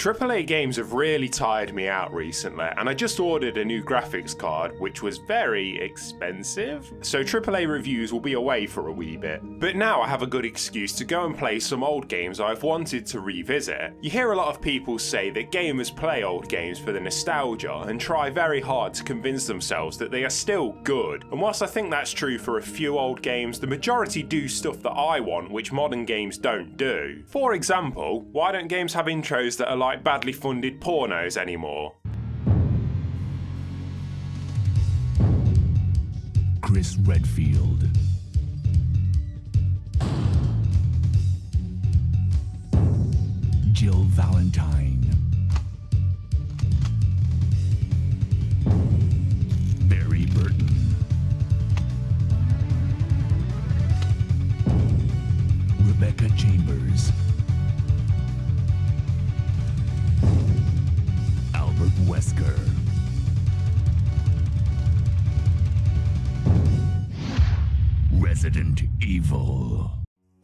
AAA games have really tired me out recently, and I just ordered a new graphics card, which was very expensive, so AAA reviews will be away for a wee bit. But now I have a good excuse to go and play some old games I've wanted to revisit. You hear a lot of people say that gamers play old games for the nostalgia and try very hard to convince themselves that they are still good, and whilst I think that's true for a few old games, the majority do stuff that I want which modern games don't do. For example, why don't games have intros that are like badly funded pornos anymore? Chris Redfield. Jill Valentine. Barry Burton. Rebecca Chambers. Albert Wesker. Resident Evil.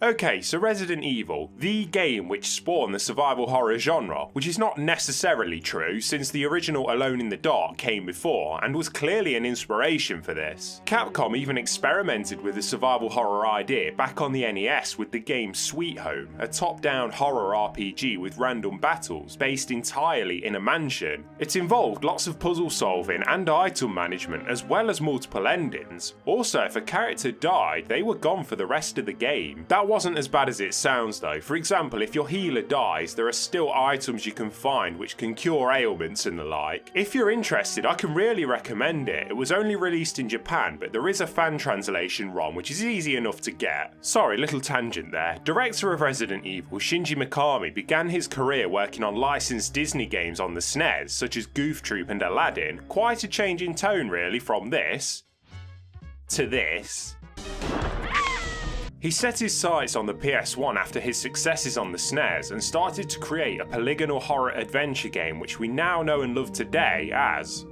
Okay, so Resident Evil, the game which spawned the survival horror genre, which is not necessarily true since the original Alone in the Dark came before and was clearly an inspiration for this. Capcom even experimented with the survival horror idea back on the NES with the game Sweet Home, a top-down horror RPG with random battles based entirely in a mansion. It involved lots of puzzle solving and item management as well as multiple endings. Also, if a character died, they were gone for the rest of the game. That wasn't as bad as it sounds though. For example, if your healer dies, there are still items you can find which can cure ailments and the like. If you're interested, I can really recommend it. It was only released in Japan, but there is a fan translation ROM which is easy enough to get. Sorry, little tangent there. Director of Resident Evil, Shinji Mikami, began his career working on licensed Disney games on the SNES, such as Goof Troop and Aladdin. Quite a change in tone really from this to this. He set his sights on the PS1 after his successes on the SNES and started to create a polygonal horror adventure game which we now know and love today as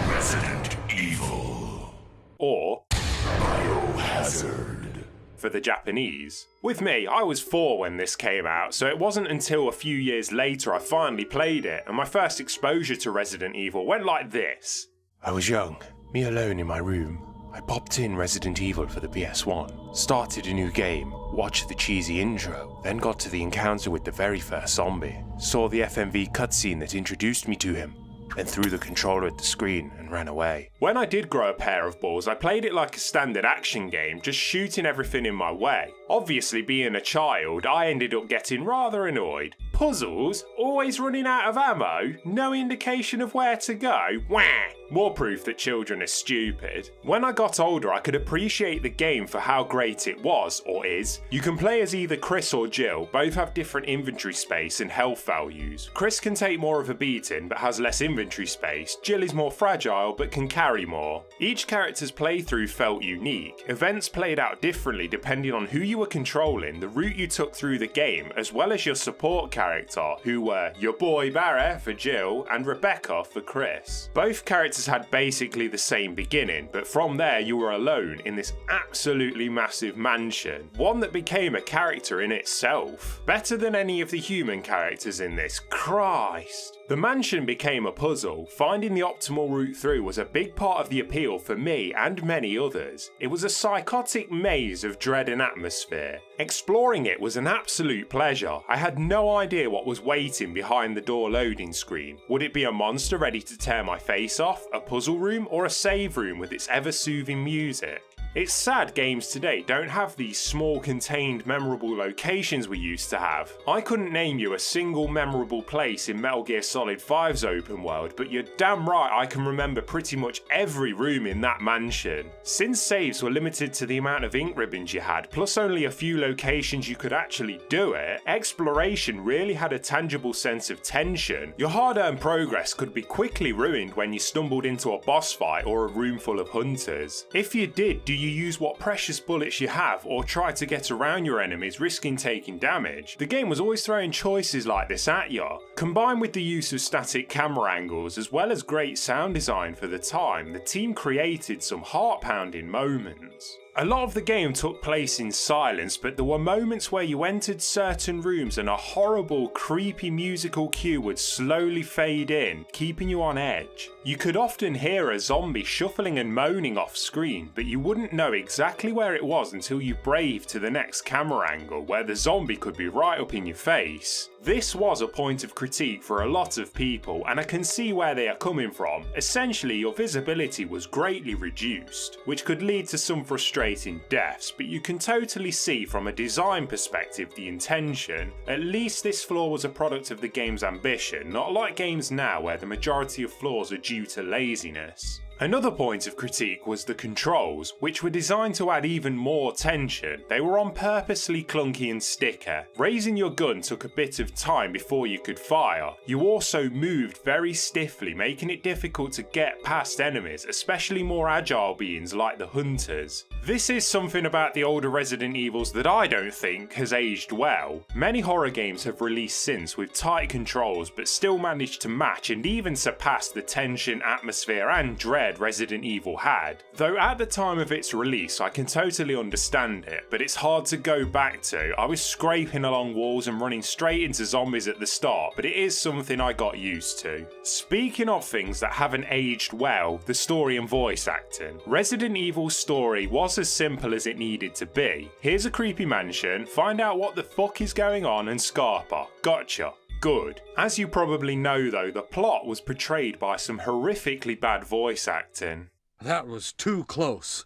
Resident Evil. Or Biohazard for the Japanese. With me, I was 4 when this came out, so it wasn't until a few years later I finally played it, and my first exposure to Resident Evil went like this. I was young, me alone in my room. I popped in Resident Evil for the PS1, started a new game, watched the cheesy intro, then got to the encounter with the very first zombie, saw the FMV cutscene that introduced me to him, then threw the controller at the screen and ran away. When I did grow a pair of balls, I played it like a standard action game, just shooting everything in my way. Obviously, being a child, I ended up getting rather annoyed. Puzzles? Always running out of ammo? No indication of where to go? Wah! More proof that children are stupid. When I got older, I could appreciate the game for how great it was, or is. You can play as either Chris or Jill, both have different inventory space and health values. Chris can take more of a beating but has less inventory space. Jill is more fragile but can carry more. Each character's playthrough felt unique. Events played out differently depending on who you were controlling, the route you took through the game, as well as your support character, who were your boy Barry for Jill and Rebecca for Chris. Both characters had basically the same beginning, but from there you were alone in this absolutely massive mansion, one that became a character in itself. Better than any of the human characters in this, Christ. The mansion became a puzzle. Finding the optimal route through was a big part of the appeal for me and many others. It was a psychotic maze of dread and atmosphere. Exploring it was an absolute pleasure. I had no idea what was waiting behind the door loading screen. Would it be a monster ready to tear my face off, a puzzle room, or a save room with its ever-soothing music? It's sad games today don't have these small, contained, memorable locations we used to have. I couldn't name you a single memorable place in Metal Gear Solid 5's open world, but you're damn right I can remember pretty much every room in that mansion. Since saves were limited to the amount of ink ribbons you had, plus only a few locations you could actually do it, exploration really had a tangible sense of tension. Your hard-earned progress could be quickly ruined when you stumbled into a boss fight or a room full of hunters. If you did, do you use what precious bullets you have or try to get around your enemies risking taking damage? The game was always throwing choices like this at you. Combined with the use of static camera angles as well as great sound design for the time, the team created some heart-pounding moments. A lot of the game took place in silence, but there were moments where you entered certain rooms and a horrible, creepy musical cue would slowly fade in, keeping you on edge. You could often hear a zombie shuffling and moaning off screen, but you wouldn't know exactly where it was until you braved to the next camera angle, where the zombie could be right up in your face. This was a point of critique for a lot of people, and I can see where they are coming from. Essentially, your visibility was greatly reduced, which could lead to some frustrating deaths, but you can totally see from a design perspective the intention. At least this flaw was a product of the game's ambition, not like games now where the majority of flaws are due to laziness. Another point of critique was the controls, which were designed to add even more tension. They were on purposely clunky and sticker. Raising your gun took a bit of time before you could fire. You also moved very stiffly, making it difficult to get past enemies, especially more agile beings like the hunters. This is something about the older Resident Evils that I don't think has aged well. Many horror games have released since with tight controls but still managed to match and even surpass the tension, atmosphere and dread Resident Evil had. Though at the time of its release I can totally understand it, but it's hard to go back to. I was scraping along walls and running straight into zombies at the start, but it is something I got used to. Speaking of things that haven't aged well, the story and voice acting. Resident Evil's story was as simple as it needed to be. Here's a creepy mansion, find out what the fuck is going on and Scarpa. Gotcha. Good. As you probably know though, the plot was portrayed by some horrifically bad voice acting. That was too close.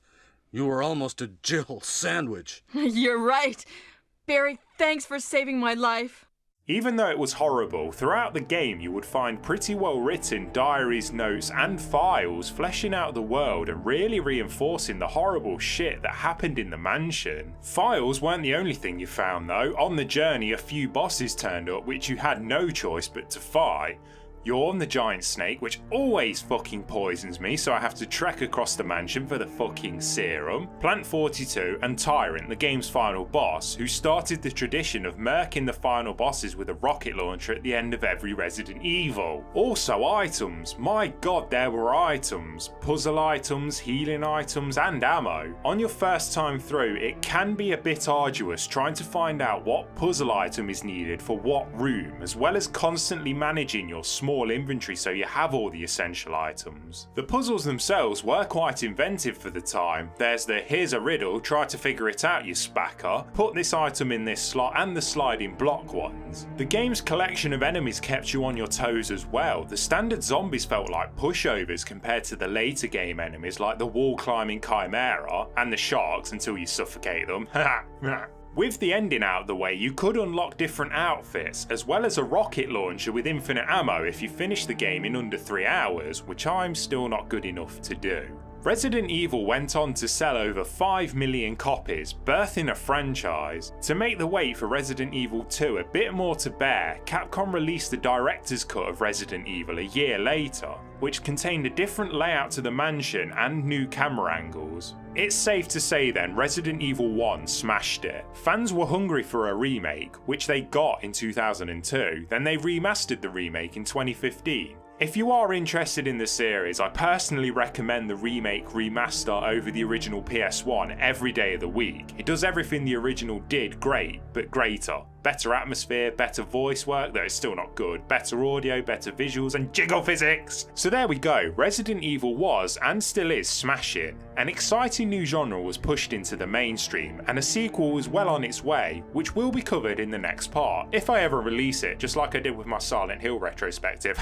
You were almost a Jill sandwich. You're right. Barry, thanks for saving my life. Even though it was horrible, throughout the game you would find pretty well written diaries, notes and files fleshing out the world and really reinforcing the horrible shit that happened in the mansion. Files weren't the only thing you found though. On the journey a few bosses turned up which you had no choice but to fight. Yawn, the giant snake, which always fucking poisons me, so I have to trek across the mansion for the fucking serum. Plant 42 and Tyrant, the game's final boss, who started the tradition of murking the final bosses with a rocket launcher at the end of every Resident Evil. Also items. My god, there were items. Puzzle items, healing items, and ammo. On your first time through, it can be a bit arduous trying to find out what puzzle item is needed for what room, as well as constantly managing your small inventory so you have all the essential items. The puzzles themselves were quite inventive for the time. There's the here's a riddle, try to figure it out you spacker, put this item in this slot, and the sliding block ones. The game's collection of enemies kept you on your toes as well. The standard zombies felt like pushovers compared to the later game enemies like the wall climbing chimera and the sharks until you suffocate them. With the ending out of the way, you could unlock different outfits, as well as a rocket launcher with infinite ammo if you finish the game in under 3 hours, which I'm still not good enough to do. Resident Evil went on to sell over 5 million copies, birthing a franchise. To make the wait for Resident Evil 2 a bit more to bear, Capcom released the director's cut of Resident Evil a year later, which contained a different layout to the mansion and new camera angles. It's safe to say then, Resident Evil 1 smashed it. Fans were hungry for a remake, which they got in 2002, then they remastered the remake in 2015. If you are interested in the series, I personally recommend the remake remaster over the original PS1 every day of the week. It does everything the original did great, but greater. Better atmosphere, better voice work, though it's still not good, better audio, better visuals, and jiggle physics! So there we go, Resident Evil was, and still is, smashing. An exciting new genre was pushed into the mainstream, and a sequel was well on its way, which will be covered in the next part, if I ever release it, just like I did with my Silent Hill retrospective.